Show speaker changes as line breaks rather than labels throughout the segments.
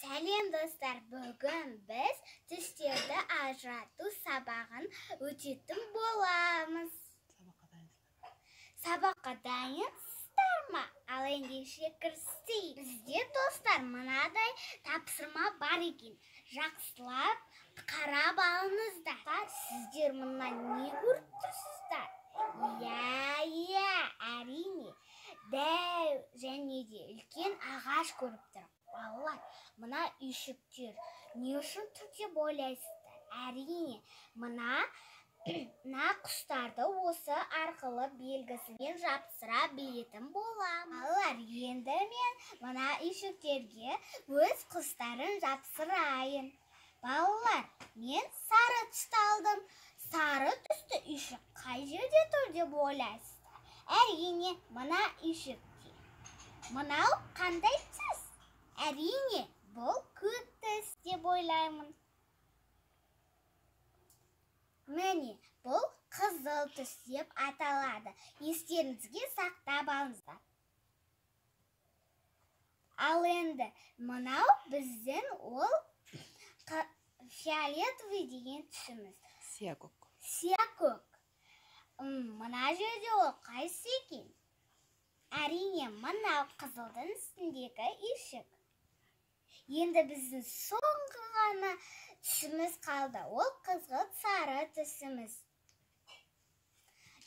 Сәлем достар, бүгін біз түстерді ажырату сабағын өтетін боламыз. Сабаққа дайынсыздар ма? Ал ендеше кірісейік. Бізде достар мынадай тапсырма бар екен. Жақсылап қарап алыңыздар. Сіздер мұнан не көріп тұрсыздар? Иә, әрине. Дәу және де үлкен ағаш көріп тұр. Балалар, мына үйшіктер не үшін тұр деп ойлайсыздар? Әрине, мына құстарды осы арқылы белгісімен жапсыра білетін болам. Балалар, енді мен мына үйшіктерге өз құстарын жапсырайын. Балалар, мен сары түсті алдым. Сары түсті үйшік қай жерде тұр деп ойлайсыздар? Әрине, мына үйшікте. Мынау қандай түс? Әрине, бұл көк түс деп ойлаймын. Міне, бұл қызыл түс деп аталады. Естеріңізге сақтап алыңыздар. Ал енді мынау біздің ол фиолетовый деген түсіміз. Сиякөк. Мына жерде ол қайсы екен? Әрине, мынау қызылдың үстіндегі үйшік. Енді біздің соңғы ғана түсіміз қалды. Ол қызғылт сары түсіміз.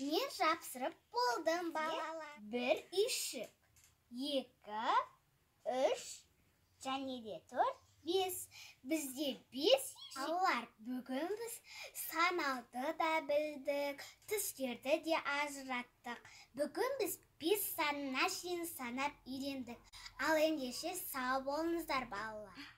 Мен жапсырып болдым, балалар. 1 үйшік, 2, 3, және де 4, 5. Бізде 5 үйшік. Балалар, бүгін біз санауды да білдік, түстерді де ажыраттық. Бүгін біз 5 санына шейін санап үйрендік. Ал ендеше сау болыңыздар, балалар.